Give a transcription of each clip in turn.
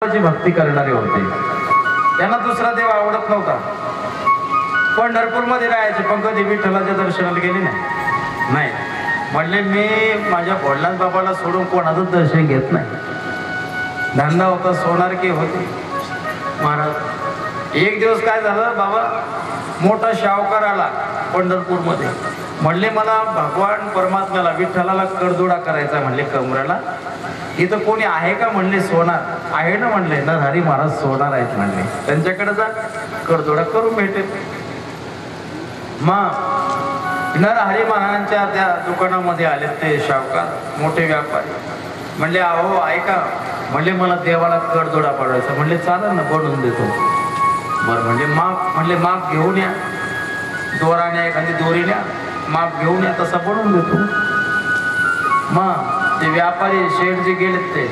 भक्ती करणारे होते. त्यांना दुसरा देव आवडत नव्हता. पंढरपूरमध्ये राहायचे पण कधी विठ्ठलाच्या दर्शनाला गेले नाही. म्हणले मी माझ्या भोळनाथ बाबाला सोडून कोणाचंच दर्शन घेत नाही. धंदा होता, सोनारकी होती. महाराज एक दिवस काय झालं, बाबा मोठा शाहूकार आला पंढरपूरमध्ये. म्हणले मला भगवान परमात्म्याला विठ्ठलाला कडदोडा करायचा. म्हणले कमरेला इथं कोणी आहे का? म्हणले सोनार आहे ना. म्हणले नरहरी महाराज सोनार आहेत. म्हणले त्यांच्याकडे जा, कडदोडा करून भेटेल. मग नरहरी महाराजांच्या त्या दुकानामध्ये आले ते शाहूकार, मोठे व्यापारी. म्हणले अहो ऐका, म्हणले मला देवाला कडदोडा पडवायचा. म्हणले चालेल ना, बनवून देतो. बरं म्हणले माप. म्हणले माप घेऊन या, दोराने एखादी दोरी न्या, माप घेऊन या, तसा बनवून देतो. मग ते व्यापारी शेठ जे गेलेत ते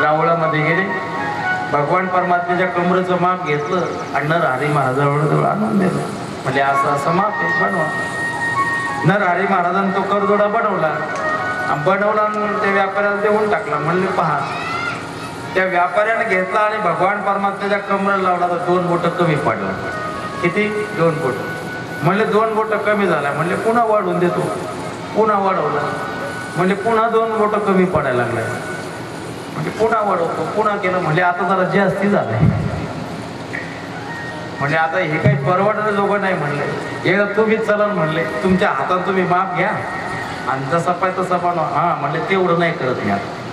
रावळामध्ये गेले, भगवान परमात्म्याच्या कमरेचं माप घेतलं आणि नरहरी महाराजांजवळ आणून दिलं. म्हणजे असं असं माप आहे, बनवा. नरहरी महाराजांनी तो कडदोडा बनवला आणि त्या व्यापाऱ्याला देऊन टाकला. म्हणले पहा, त्या व्यापाऱ्याने घेतला आणि भगवान परमात्म्याच्या कमरेला लावला तर 2 बोटं कमी पडला. किती? 2 बोटं. म्हणले 2 बोटं कमी झाला. म्हणले पुन्हा वाढवून देतो. पुन्हा वाढवला. म्हणजे पुन्हा 2 बोटं कमी पडायला लागले. म्हणजे पुन्हा वाढवतो. पुन्हा केलं. म्हणजे आता जरा जास्ती झालंय. म्हणजे आता हे काही परवडणारे लोक नाही. म्हणले एकदा तुम्हीच चला. म्हणले तुमच्या हातात तुम्ही माप घ्या आणि जसा पाहिजे तसा बनवा. हां म्हणले तेवढं नाही करत मी. आता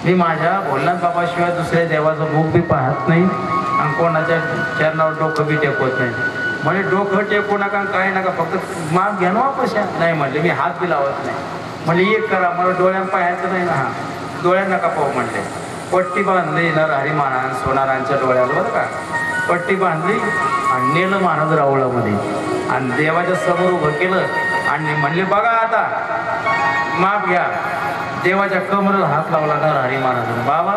मी माझ्या भोळनाथ बाबाशिवाय दुसऱ्या देवाचं मुख बी पाहत नाही आणि कोणाच्या चरणावर डोकं बी टेकवत नाही. म्हणजे डोकं टेकू नका, काही नका, फक्त माप घ्या ना वापस या. नाही म्हणले मी हात बी लावत नाही. म्हणजे एक करा, मला डोळ्यात पाहायचं नाही ना. हां डोळ्यात नका पाहू. म्हणले पट्टी बांधली नरहरी महाराज सोनारांच्या डोळ्याला, बरं का. पट्टी बांधली आणि नेलं महाराज रावळामध्ये आणि देवाच्या समोर उभं केलं आणि म्हणले बघा आता माप घ्या. देवाच्या कमरेला हात लावला नरहरी महाराजांनी. बाबा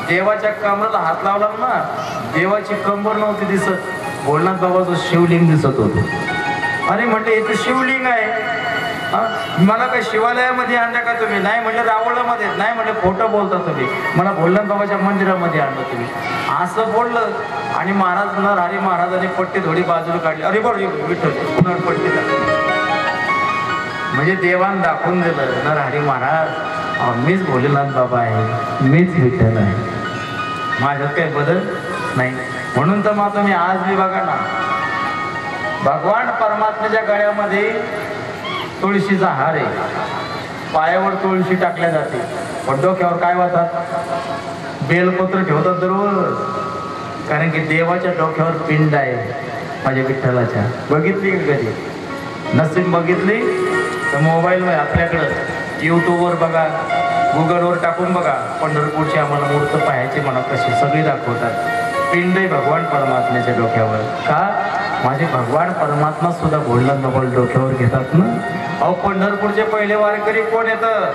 देवाच्या कमरेला हात लावला ना, देवाची कंबर नव्हती दिसत, भोळनाथ बाबाचं शिवलिंग दिसत होतं. अरे म्हणले इथं शिवलिंग आहे. मला काय शिवालयामध्ये आणलं का तुम्ही? नाही म्हणलं रावळामध्ये. नाही म्हणलं खोटं बोलता तुम्ही, मला भोळनाथ बाबाच्या मंदिरामध्ये आणलं तुम्ही. असं बोललं आणि महाराज नरहरी महाराजांनी पट्टी थोडी बाजूला काढली. अरे बरं विठ्ठल पुन्हा पट्टी टाकली. म्हणजे देवान दाखवून दिलं नरहरी महाराज मीच भोलेनाथ बाबा आहे, मीच विठ्ठल आहे, माझ्यात काही बदल नाही. म्हणून तर मग तुम्ही आज बी बघा ना, भगवान परमात्म्याच्या गळ्यामध्ये तुळशीचा हार आहे, पायावर तुळशी टाकल्या जाते, पण डोक्यावर काय वाहतात? बेलपत्र ठेवतात दररोज. कारण की देवाच्या डोक्यावर पिंड आहे माझ्या विठ्ठलाच्या. बघितली कधी? नसीब बघितली तर मोबाईलवर आपल्याकडं यूट्यूबवर बघा, गुगलवर टाकून बघा. पंढरपूरची आम्हाला मूर्त पाहायची म्हणा, कशी सगळी दाखवतात. पिंड आहे भगवान परमात्म्याच्या डोक्यावर. का? माझे भगवान परमात्मा सुद्धा भोळनाथ बाबा डोक्यावर घेतात ना. अहो पंढरपूरचे पहिले वारकरी कोण येतं?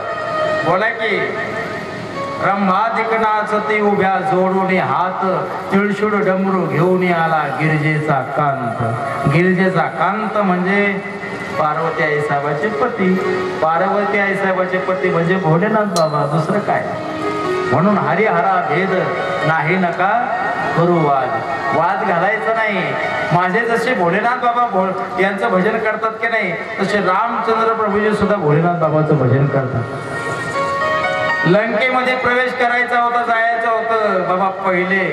बोला की. ब्रह्मादिक नाचती उभ्या जोडून हात, तिळशुड डमरू घेऊन आला गिरजेचा कांत. गिरजेचा कांत म्हणजे पार्वती आईसाहेबाचे पती. पार्वती आईसाहेबाचे पती म्हणजे भोलेनाथ बाबा, दुसरं काय. म्हणून हरिहरा भेद नाही नका करू वाद. वाद घालायचा नाही. माझे जसे भोलेनाथ बाबा यांचं भजन करतात की नाही, तसे रामचंद्र प्रभूजी सुद्धा भोलेनाथ बाबाचं भजन करतात. लंकेमध्ये प्रवेश करायचा होता, जायचं होतं. बाबा पहिले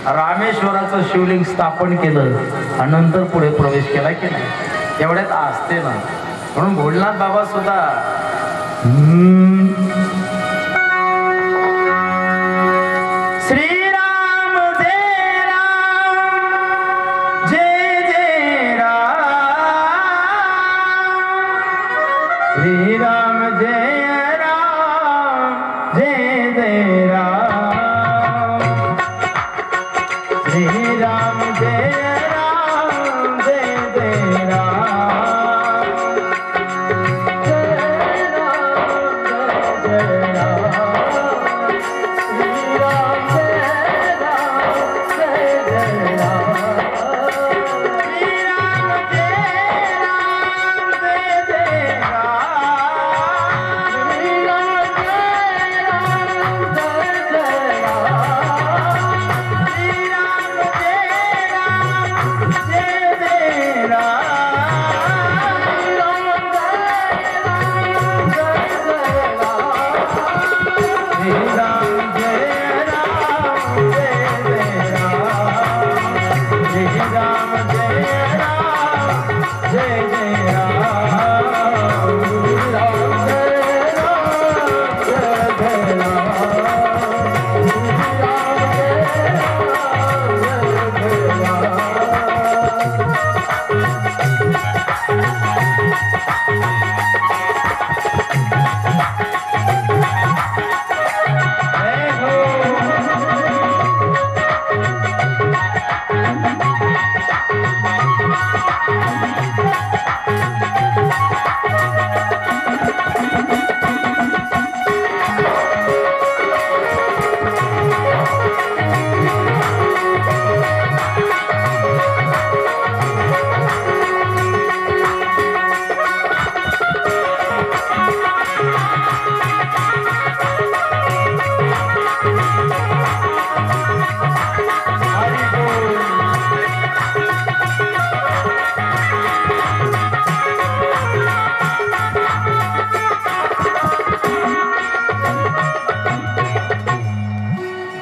रामेश्वराचं शिवलिंग स्थापन केलं आणि नंतर पुढे प्रवेश केला की नाही. एवढ्यात असते ना. म्हणून भोलेनाथ बाबा सुद्धा Yeah.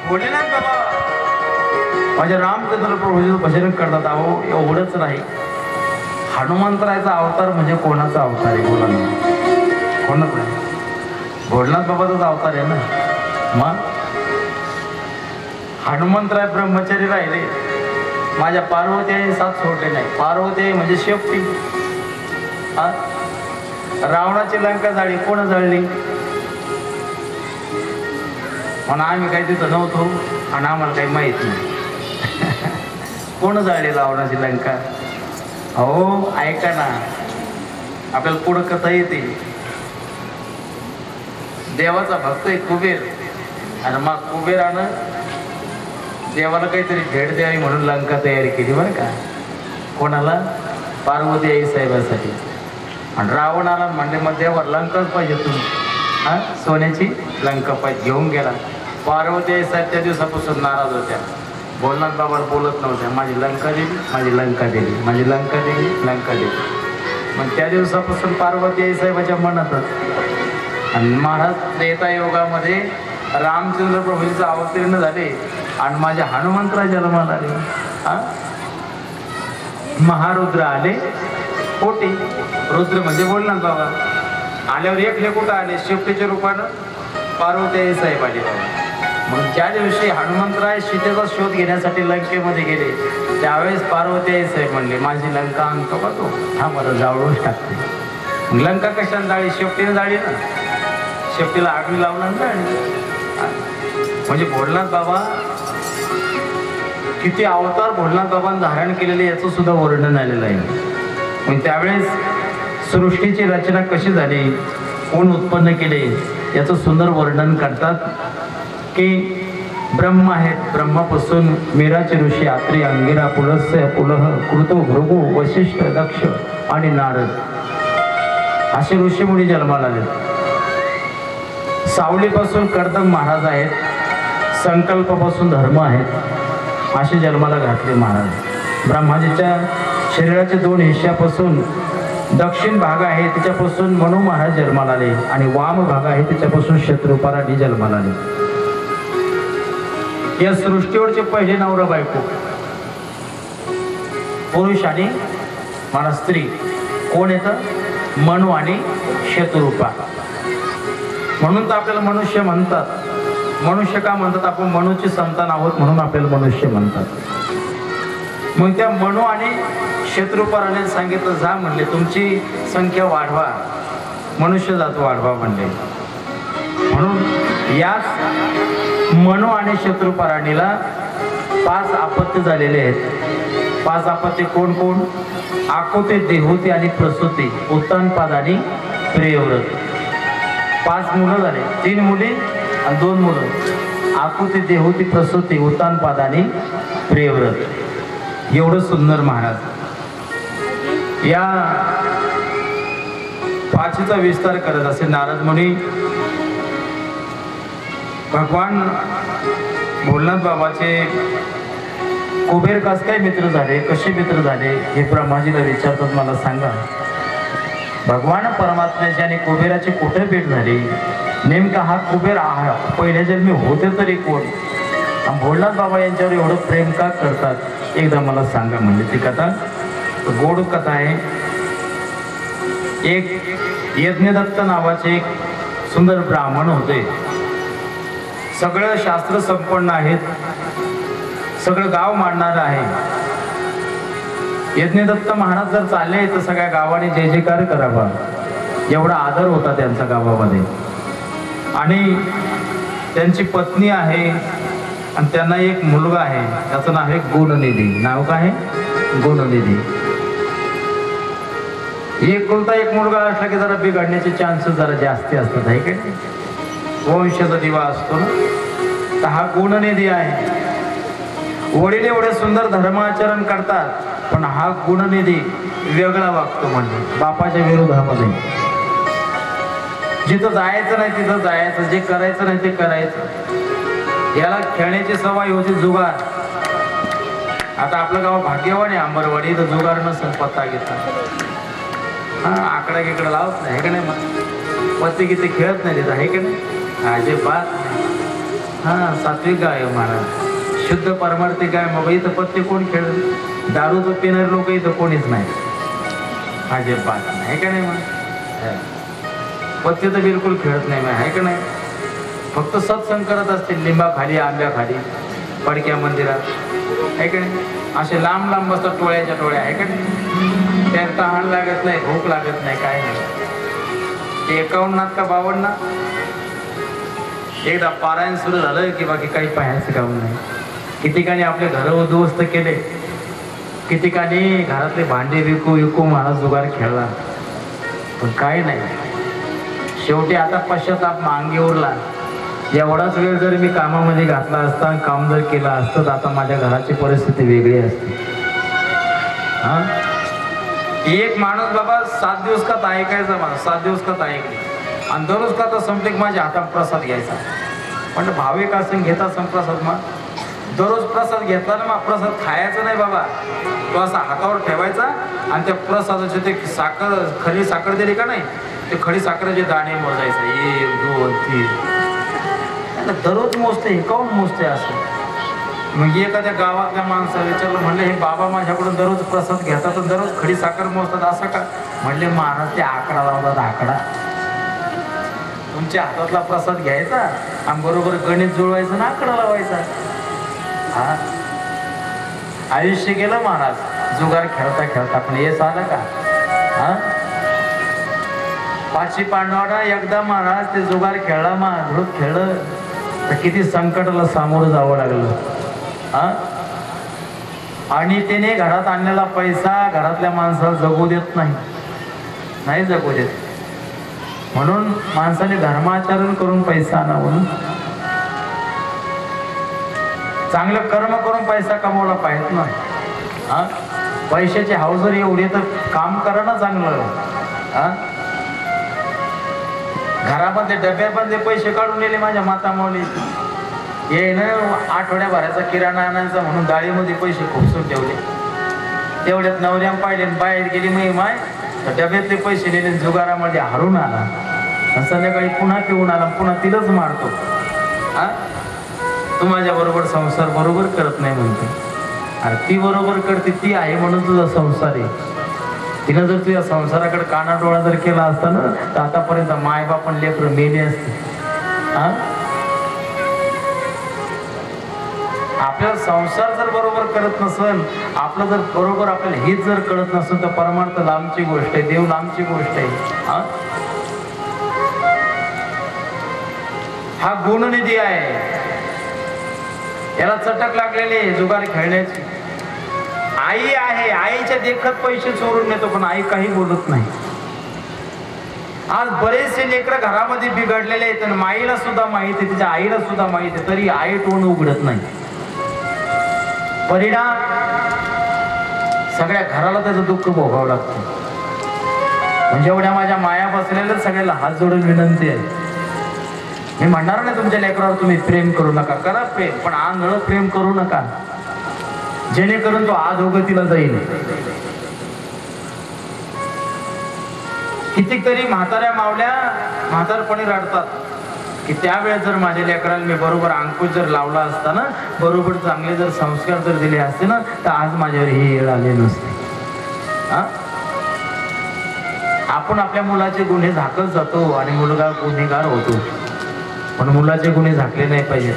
भोलेनाथ बाबा माझ्या रामचंद्र प्रभूचं भजन करतात. अहो एवढंच नाही, हनुमंतरायचा अवतार म्हणजे कोणाचा अवतार आहे बोला ना? कोणाचा आहे? भोलेनाथ बाबाचाच अवतार आहे ना. मग हनुमंतराय ब्रह्मचारी राहिले, माझ्या पार्वती आई साथ सोडले नाही. पार्वती आई म्हणजे शेपटी. रावणाची लंका जाळली, कोण जाळली? म्हणून आम्ही काही तिथं नव्हतो आणि आम्हाला काही माहित नाही. कोण जाळली रावणाची लंका? हो ऐका ना, आपल्याला पुढं कथा येते. देवाचा भक्त आहे कुबेर, आणि मग कुबेरानं देवाला काहीतरी भेट द्यावी म्हणून लंका तयारी केली बरं का. कोणाला? पार्वती आई साहेबासाठी. आणि रावणाला म्हणले मग देवा लंकाच पाहिजे तुम्ही, हां सोन्याची लंका पाहिजे. घेऊन गेला. पार्वती आई साहेब त्या दिवसापासून नाराज होत्या, भोलेनाथ बाबाला बोलत नव्हत्या. माझी लंका दिली, माझी लंका दिली, माझी लंका दिली, लंका दिली. मग त्या दिवसापासून पार्वती आई साहेबाच्या मनातच. आणि महाराज त्रेता योगामध्ये रामचंद्र प्रभूंचं अवतीर्ण झाले आणि माझ्या हनुमंतराय जन्माला आले. हां महारुद्र आले पोटी. रुद्र म्हणजे भोलेनाथ बाबा. आल्यावर एकले कुठं आले? शेपटीच्या रूपानं पार्वती आई साहेब आले. मग ज्या दिवशी हनुमंतराय सीतेचा शोध घेण्यासाठी लंकेमध्ये गेले, त्यावेळेस पार्वती आई साहेब म्हणले माझी लंका आणतो का तो? हा बरं जाळूनच टाकते. मग लंका कशाने जाळी? शेपटीने जाळी ना. शेपटीला आगमी लावणार जाळी. म्हणजे भोलेनाथ बाबा किती अवतार भोलेनाथ बाबांनी धारण केलेले याचं सुद्धा वर्णन आलेलं आहे. मग त्यावेळेस सृष्टीची रचना कशी झाली, कोण उत्पन्न केले याचं सुंदर वर्णन करतात. की ब्रह्म आहेत, ब्रह्मापासून मेराचे ऋषी आत्री, अंगिरा, पुलस्य, पुलह, कृतो, भृगु, वशिष्ठ, दक्ष आणि नारद असे ऋषीमुनी जन्माला आले. सावलीपासून कर्दम महाराज आहेत, संकल्पापासून धर्म आहेत, असे जन्माला घातले महाराज. ब्रह्माजीच्या शरीराच्या 2 हिश्यापासून दक्षिण भाग आहे त्याच्यापासून मनु महाराज जन्माला आले, आणि वाम भाग आहे त्याच्यापासून शत्रुपाराणी जन्माला आले. या सृष्टीवरचे पहिले नवरा बायको, पुरुष आणि मला स्त्री कोण येतं? मनु आणि शत्रुपा. म्हणून तर आपल्याला मनुष्य म्हणतात. मनुष्य का म्हणतात? आपण मनुचे संतान आहोत म्हणून आपल्याला मनुष्य म्हणतात. मग त्या मनु आणि शत्रुपाराने सांगितलं जा म्हणले तुमची संख्या वाढवा, मनुष्य जात वाढवा म्हणले. म्हणून या मनु आणि शत्रुपाराणीला 5 आपत्ती झालेले आहेत. 5 आपत्ती कोण कोण? आकुती, देहूती आणि प्रसूती, उत्तानपाद आणि प्रियव्रत. 5 मुलं झाले, 3 मुली आणि 2 मुलं. आकुती, देहूती, प्रसूती, उत्तानपाद आणि प्रियव्रत. एवढं सुंदर महाराज. या 5चा विस्तार करत असे नारद मुनी. भगवान भोलेनाथ बाबाचे कुबेर कस काय मित्र झाले, कसे मित्र झाले हे ब्रह्माजीला विचारतात. मला सांगा, भगवान परमात्म्याची आणि कुबेराची कुठे भेट झाली? नेमका हा कुबेर पहिल्या जन्मी होते तरी कोण? भोलेनाथ बाबा यांच्यावर एवढं प्रेम का करतात एकदा मला सांगा. म्हणजे ती कथा गोड कथा आहे. एक यज्ञदत्त नावाचे एक सुंदर ब्राह्मण होते. सगळं शास्त्र संपन्न आहेत, सगळं गाव मांडणार आहे. यज्ञदत्त महाराज जर चालले तर सगळ्या गावाने जय जयकार करावा एवढा आदर होता त्यांच्या गावामध्ये. आणि त्यांची पत्नी आहे आणि त्यांना एक मुलगा आहे, त्याचं नाव आहे गुणनिधी. नाव काय आहे? गुणनिधी. एकुलता एक मुलगा असला की जरा बिघडण्याचे चान्सेस जरा जास्ती असतात आहे काय? वंशाचा दिवा असतो ना. तर हा गुणनिधी आहे. वडील एवढे सुंदर धर्माचरण करतात, पण हा गुणनिधी वेगळा वागतो. म्हणजे बापाच्या विरोधामध्ये. जिथं जायचं नाही तिथं जायचं, जे करायचं नाही ते करायचं. याला खेळण्याची सवय होती जुगार. आता आपलं गाव भाग्यवान आहे अंबरवाडी, तर जुगार नसेल पत्ता घेता. आकडा गिकडा लावत नाही, हे का नाही? मग पत्ते किती खेळत नाही तिथं, आहे का नाही? अजिबात. हा सात्विक गाय आहे महाराज, शुद्ध परमार्थी गाय. मग इथं पत्ते कोण खेळ, दारू तो पिणारे लोक इथं कोणीच नाही, अजिबात नाही का नाही. मग पत्ते तर बिलकुल खेळत नाही आहे का नाही. फक्त सत्संग करत असतील लिंबाखाली, आंब्याखाली, पडक्या मंदिरात आहे का नाही. असे लांब लांब बसतात टोळ्याच्या टोळ्या आहे का नाही. त्यात तहान लागत नाही, भूक लागत नाही, काय नाही. 51 का 52 एकदा पारायण सुरू झालं की बाकी काही पाहायचं काम नाही. कितीकाने आपले घर उद्ध्वस्त केले, कितीकाने घरातले भांडे विकू विकू महाराज जुगार खेळला, पण काही नाही. शेवटी आता पश्चाताप मांगी उरला. एवढाच वेळ जर मी कामामध्ये घातला असता, काम जर केलं असतं तर आता माझ्या घराची परिस्थिती वेगळी असते. हा, एक माणूस बाबा 7 दिवस का ऐकायचा, मला 7 दिवस का ऐकले आणि दररोज का तर संपले माझ्या हातात प्रसाद घ्यायचा. पण भाविक असं घेता संप्रसाद, मग दररोज प्रसाद घेतला ना, मग प्रसाद खायचा नाही बाबा, तो असा हातावर ठेवायचा आणि त्या प्रसादाचे ते साखर, खरी साखर दिली का नाही, ते खडी साखरेचे दाणे मोजायचे, 1 2 3 दररोज मोजते. हे काऊन मोजते असं. मग एखाद्या गावातल्या माणसाला विचारलं, म्हणले हे बाबा माझ्याकडून दररोज प्रसाद घेतात आणि दररोज खडी साखर मोजतात असं का. म्हणले महाराज ते आकडा लावतात, आकडा. तुमच्या हातातला प्रसाद घ्यायचा आणि बरोबर गणित जुळवायचं ना आकडा लावायचा. हा, आयुष्य गेलं महाराज जुगार खेळता खेळता. पण हे आलं का. हा, 5 पांडवांना एकदा महाराज ते जुगार खेळला, मग खेळलं तर किती संकटाला सामोरं जावं लागलं. हा, आणि त्याने घरात आणलेला पैसा घरातल्या माणसाला जगू देत नाही, नाही जगू देत. म्हणून माणसाने धर्माचरण करून पैसा आणा, म्हणून चांगलं कर्म करून पैसा कमवला पाहिजे ना. हा, पैशाची हाव जर एवढी तर काम करा ना चांगलं. हा, घरामध्ये डब्यामध्ये पैसे काढून नेले माझ्या माता माऊली. ये ना आठवड्याभराचा किराणा आणायचा म्हणून डाळीमध्ये पैसे खुपसून ठेवले. तेवढ्यात नवऱ्या पाहिले बाहेर गेली मी माय, तर डब्यातले पैसे नेले जुगारामध्ये हरून आला. संध्याकाळी पुन्हा पिऊन आला, पुन्हा तिलाच मारतो. हा, तू माझ्या बरोबर संसार बरोबर करत नाही म्हणते. अरे ती बरोबर करते, ती आहे म्हणून तुझा संसार आहे. तिनं जर तुझ्या संसाराकडे कानाडोळा जर केला असता ना, तर आतापर्यंत मायबाप आणि लेकरं मेले असते. हा, आपल्याला संसार जर बरोबर करत नसेल, आपलं जर बरोबर आपल्याला हेच जर कळत नसेल, तर परमार्थ लांबची गोष्ट आहे, देव लांबची गोष्ट आहे. हा गुणनिधी आहे, याला चटक लागलेली आहे जुगार खेळण्याची. आई आहे, आईच्या देखत पैसे चोरून नेतो, पण आई काही बोलत नाही. आज बरेचसे लेकरं घरामध्ये बिघडलेले आहेत आणि माईला सुद्धा माहित आहे, तिच्या आईला सुद्धा माहित आहे, तरी आई तोंड उघडत नाही. परिणाम सगळ्या घराला त्याचं दुःख भोगावं लागतं. म्हणजे एवढ्या माझ्या माया बसलेल्या सगळ्याला हात जोडून विनंती आहे. मी म्हणणार नाही तुमच्या लेकरावर तुम्ही प्रेम करू नका, करा प्रेम, पण आंधळ प्रेम करू नका, जेणेकरून तो अधोगतीला जाईल. कितीतरी म्हाताऱ्या मावल्या म्हातारपणी रडतात की त्यावेळेस जर माझ्या लेकराला मी बरोबर अंकुश जर लावला असता ना, बरोबर चांगले जर संस्कार जर दिले असते ना, तर आज माझ्यावर ही येळ आली नसते. हा, आपण आपल्या मुलाचे गुन्हे झाकत जातो आणि मुलगा गुन्हेगार होतो, पण मुलाचे गुन्हे झाकले नाही पाहिजे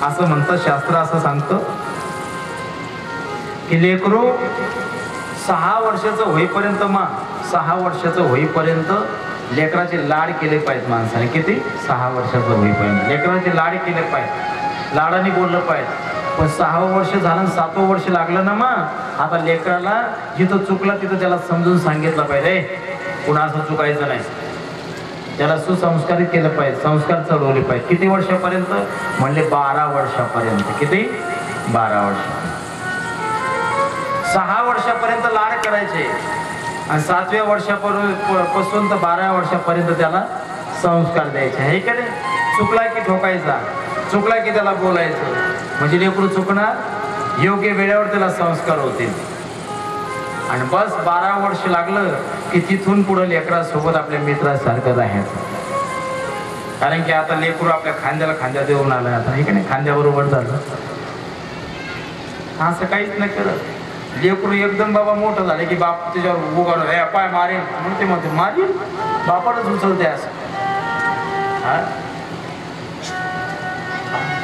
असं म्हणतं शास्त्र. असं सांगतं की लेकरू 6 वर्षाचं होईपर्यंत, 6 वर्षाचं होईपर्यंत लेकराचे लाड केले पाहिजेत माणसाने. किती? 6 वर्षाचं होईपर्यंत लेकराचे लाड केले पाहिजे, लाडाने बोललं पाहिजे. पण 6वं वर्ष झालं, 7वं वर्ष लागलं ना, मग आता लेकराला जिथं चुकला तिथं त्याला समजून सांगितलं पाहिजे, पुन्हा असं चुकायचं नाही. त्याला सुसंस्कारित केलं पाहिजे, संस्कार चढवले पाहिजे. किती वर्षापर्यंत? म्हणले 12 वर्षापर्यंत. किती? 12 वर्ष. 6 वर्षापर्यंत लाड करायचे आणि 7व्या वर्षापासून तर 12व्या वर्षापर्यंत त्याला संस्कार द्यायचे. हे का नाही? चुकला की ठोकायचा, चुकला की त्याला बोलायचं, म्हणजे लेकरू चुकणार, योग्य वेळेवर त्याला संस्कार होतील. आणि बस 12 वर्ष लागलं की तिथून पुढे लेकरासोबत आपल्या मित्रासारखं राहायचं. कारण की आता लेकरू आपल्या खांद्याला खांद्या देऊन आलाय, आता हे का नाही, खांद्याबरोबर झालं. असं काहीच नाही करत. लेकरू एकदम बाबा मोठं झाले की बाप त्याच्यावर उगावलं, हे पाय मारेन म्हणते, म्हणते मारीन, बापालाच उचलते असं.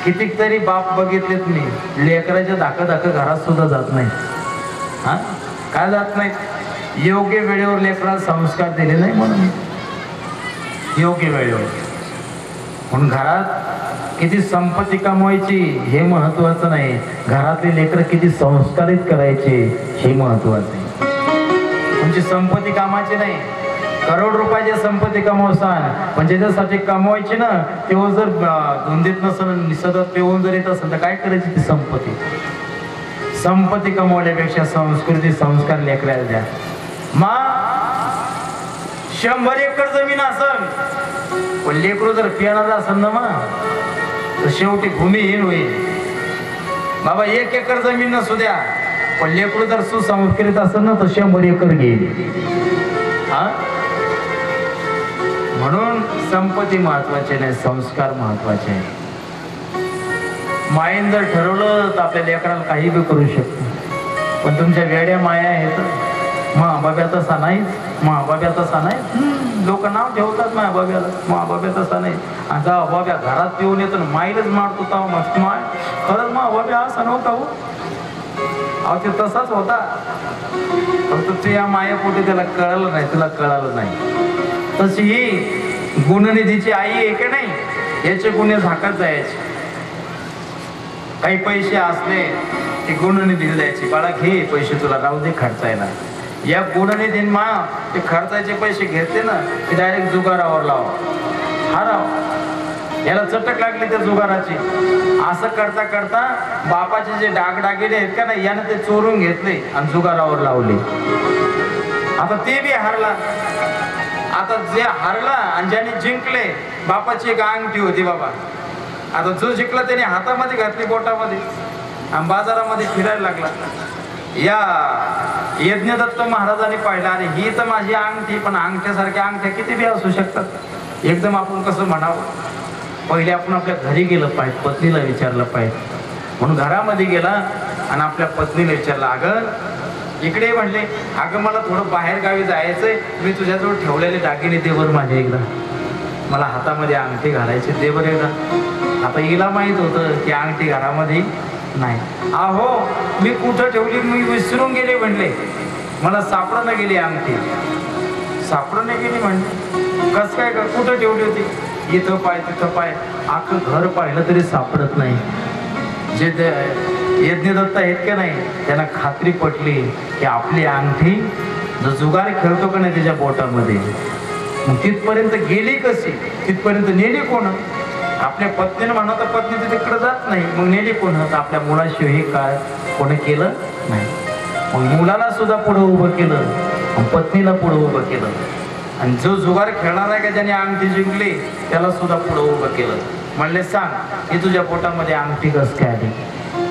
कितीक तरी बाप बघितलेत मी, लेकराच्या धाकं घरात सुद्धा जात नाही. हा, काय जात नाही? योग्य वेळेवर लेकराला संस्कार दिले नाही म्हणून. योग्य वेळेवर. म्हणून घरात किती संपत्ती कमवायची हे महत्वाचं नाही, घरातले लेकर किती संस्कारित करायचे हे महत्वाचं आहे. तुमची संपत्ती कामाची नाही. करोड रुपयाची संपत्ती कमवसान, पण ज्याच्यासाठी कमवायची ना तेव्हा जर धुंदीत नसेल, सतत पेऊन जर येत असेल तर काय करायची ती संपत्ती? संपत्ती कमवण्यापेक्षा संस्कृती संस्कार लेकराला द्या. मा 100 एकर जमीन असेल पण लेकरू जर पिणार असेल ना मा, तर शेवटी भूमिहीन होईल. बाबा 1 एकर जमीन नसू द्या, पण लेकरू जर सुसंस्कृत असेल ना तर 100 एकर घेईल. हा, म्हणून संपत्ती महत्वाची नाही, संस्कार महत्वाचे आहे. मायेन जर ठरवलं तर आपल्या लेकराला काही बी करू शकतो, पण तुमच्या वेड्या माया आहेत. महाबाब्या तसा नाहीच, महाबाब्या तसा नाही. लोक नाव ठेवतात महाबाब्याला, महाबाब्या तसा नाही. आणि जेव्हा बाब्या घरात पिऊन येतो ना माईलाच मारतो, तेव्हा मस्त माय खरंच महाबाब्या असा नव्हता हो. अहो ते तसाच होता, फक्त ते या मायापोटी त्याला कळलं नाही, तुला कळालं नाही. तशी ही गुणनिधीची आई आहे की नाही, याचे गुन्हे झाकत जायचे. काही पैसे असले ते गुणनिधीला द्यायचे, बाळा घे पैसे, तुला राहू दे खर्चायला. या गुणनिधीन मा ते खर्चाचे पैसे घेतले ना ते डायरेक्ट जुगारावर लाव. हा राव, याला चटक लागली त्या जुगाराची. असं करता करता बापाचे जे डागडागिने आहेत का नाही यानं ते चोरून घेतले आणि जुगारावर लावले. आता ते बी हारला. आता जे हारला आणि ज्याने जिंकले, बापाची एक अंगठी होती बाबा. आता जो जिंकला त्याने हातामध्ये घातली, बोटामध्ये, आणि बाजारामध्ये फिरायला लागला. या यज्ञदत्त महाराजांनी पाहिलं, अरे ही तर माझी अंगठी, पण अंगठ्यासारख्या अंगठ्या किती बी असू शकतात. एकदम आपण कसं म्हणावं, पहिले आपण आपल्या घरी गेलं पाहिजे, पत्नीला विचारलं पाहिजे. म्हणून घरामध्ये गेला आणि आपल्या पत्नीला विचारलं, अगं इकडे म्हणले, अगं मला थोडं बाहेर गावी जायचंय, मी तुझ्याजवळ ठेवलेले दागिने दे बरं माझ्या एकदा, मला हातामध्ये अंगठी घालायची दे बरं एकदा. आता हिला माहित होतं की अंगठी घरामध्ये नाही. अहो मी कुठं ठेवली, मी विसरून गेले म्हणले, मला सापडणं गेली अंगठी. सापडणं गेली म्हणले, कस काय कुठं ठेवली होती? इथं पाय तिथं पाय, अख्खं घर पाहिलं तरी सापडत नाही. जे यज्ञदत्त आहेत का नाही त्यांना खात्री पटली की आपली अंगठी जो जुगार खेळतो का नाही त्याच्या बोटामध्ये, मग तिथपर्यंत गेली कशी, तिथपर्यंत नेली कोण? आपल्या पत्नीनं म्हणा तर पत्नी तिकडे जात नाही, मग नेली कोण? आपल्या मुलाशिवाय काय कोणी केलं नाही. मग मुलाला सुद्धा पुढं उभं केलं, पत्नीला पुढं उभं केलं, आणि जो जुगार खेळणार आहे का ज्याने अंगठी जिंकली त्याला सुद्धा पुढं उभं केलं. म्हणले सांग की तुझ्या पोटामध्ये अंगठी कस काय आली?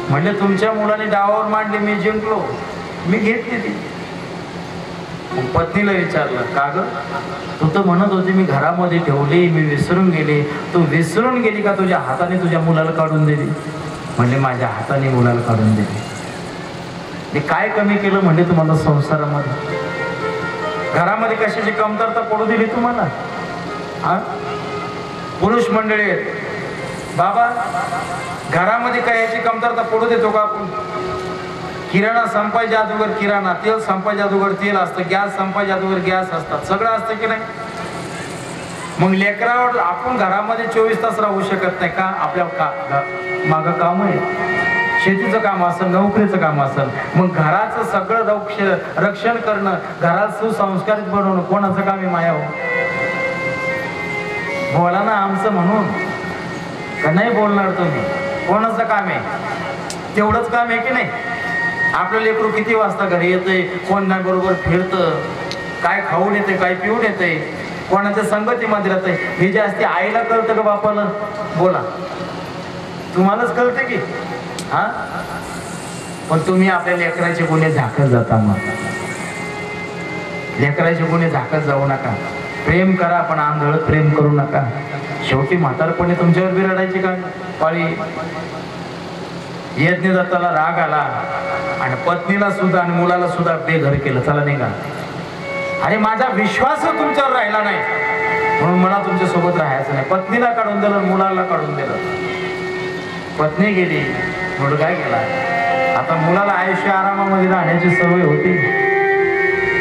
म्हणले तुमच्या मुलाने डावावर मांडली, मी जिंकलो, मी घेतली ती. पत्नीला विचारलं, का ग तू तर म्हणत होती मी घरामध्ये ठेवली, मी विसरून गेली, तू विसरून गेली का तुझ्या हाताने तुझ्या मुलाला काढून दिली? म्हणजे माझ्या हाताने मुलाला काढून दिली. मी काय कमी केलं म्हणजे तुम्हाला संसारामध्ये? घरामध्ये कशाची कमतरता पडू दिली तुम्हाला? हा, पुरुष मंडळी आहेत बाबा, घरामध्ये काय याची कमतरता पडू देतो का आपण? किराणा संपायच्या अगोदर किराणा, तेल संपायच्या अगोदर तेल असतं, गॅस संपायच्या अगोदर गॅस असतात, सगळं असतं की नाही? मग लेकरावर आपण घरामध्ये 24 तास राहू शकत नाही का? आपल्या मागं काम आहे, शेतीचं काम असेल, नोकरीचं काम असेल, मग घराचं सगळं रक्षण करणं, घरात सुसंस्कारित बनवणं कोणाचं काम आहे? माया हो, बोला ना आमचं म्हणून, का नाही बोलणार तुम्ही? कोणाचं काम आहे? तेवढंच काम आहे की नाही? आपलं लेकरू किती वाजता घरी येतंय, कोणा बरोबर फिरतं, काय खाऊन येते, काय पिऊन येते, कोणाच्या संगतीमध्ये राहतंय, हे जे असते आईला कळतं का बापाला? बोला, तुम्हालाच कळते की? हा, पण तुम्ही आपल्या लेकराचे गुन्हे झाकत जाता. मग लेकराचे गुन्हे झाकत जाऊ नका. प्रेम करा पण आंधळ प्रेम करू नका. शेवटी म्हातारपणे तुमच्यावर बी रडायची का पाळी. यज्ञ दत्ताला राग आला आणि पत्नीला सुद्धा आणि मुलाला सुद्धा बेघर केलं. चला निघा. अरे माझा विश्वास तुमच्यावर राहिला नाही म्हणून मला तुमच्या सोबत राहायचं नाही. पत्नीला काढून दिलं, मुलाला काढून दिलं. पत्नी गेली, मुलगा गेला. आता मुलाला आयुष्य आरामामध्ये राहण्याची सवय होती,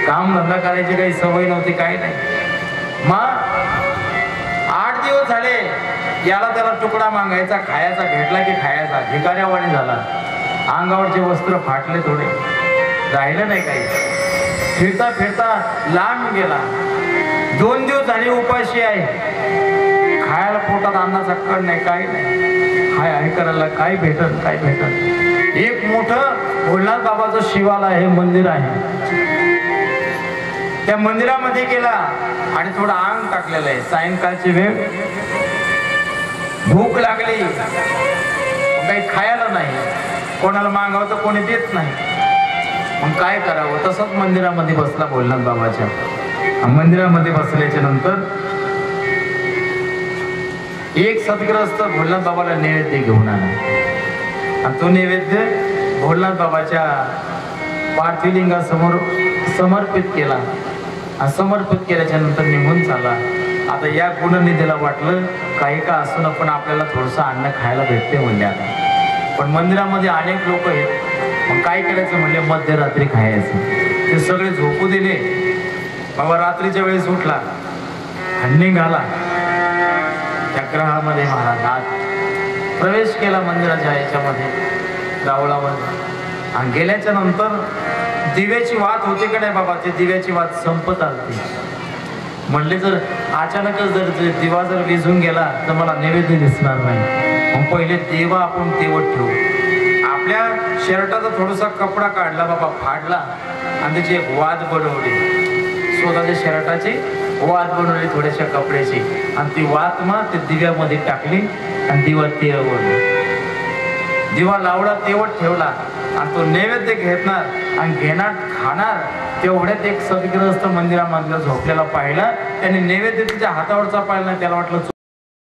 काम धंदा करायची काही सवय नव्हती, काही नाही. मग 8 दिवस झाले याला त्याला तुकडा मागायचा, खायचा, भेटला की खायचा. भिकाऱ्यावाणी झाला. अंगावरचे वस्त्र फाटले, थोडे राहिलं नाही काही. फिरता फिरता लांब गेला. 2 दिवस झाले उपाशी आहे, खायला पोटात अन्नाचा कण नाही, काही नाही. हाय हाय करायला काय भेटत, काय भेटत. एक मोठं भोलानाथ बाबाचं शिवाला हे मंदिर आहे. त्या मंदिरामध्ये गेला आणि थोडं अंग टाकलेलं आहे. सायंकाळची वेळ, भूक लागली, काही खायला नाही. कोणाला मागावं तर कोणी देत नाही. मग काय करावं, तसंच मंदिरामध्ये बसला भोलानाथ बाबाच्या. मंदिरामध्ये बसल्याच्या नंतर एक सद्ग्रस्त भोलानाथ बाबाला नैवेद्य घेऊन आला आणि तो नैवेद्य भोलानाथ बाबाच्या पार्थिलिंगासमोर समर्पित केला. आणि समर्पित केल्याच्या नंतर निघून चालला. आता या गुणनिधीला वाटलं काही का असं पण आपल्याला थोडंसं अन्न खायला भेटते म्हणले. आता पण मंदिरामध्ये अनेक लोक आहेत. मग काय करायचं म्हणले, मध्यरात्री खायचं. ते सगळे झोपू दिले. बाबा रात्रीच्या वेळेस उठला, हन्नी घाला, त्या ग्रहामध्ये महाराज प्रवेश केला मंदिराच्या याच्यामध्ये, गावळामध्ये. आणि गेल्याच्या नंतर दिव्याची वात होती का नाही बाबा, ते दिव्याची वात संपत आली. म्हणले जर अचानकच जर दिवा जर विझून गेला तर मला नैवेद्य दिसणार नाही. मग पहिले देवा आपण तेवत ठेवू. आपल्या शर्टाचा थोडासा कपडा काढला बाबा, फाडला आणि त्याची एक वात बनवली. स्वतःच्या शर्टाची वात बनवली थोड्याशा कपड्याची आणि ती वात मग ते दिव्यामध्ये टाकली आणि दिवा तेवला. दिवा लावला, तेवत ठेवला आणि तो नैवेद्य घेणार आणि घेणार, खाणार. तेवढ्यात एक सद्ग्रस्त मंदिरामधला झोपलेला पाहिला. त्याने नैवेद्य त्याच्या हातावरचा पाहिला नाही. त्याला वाटलं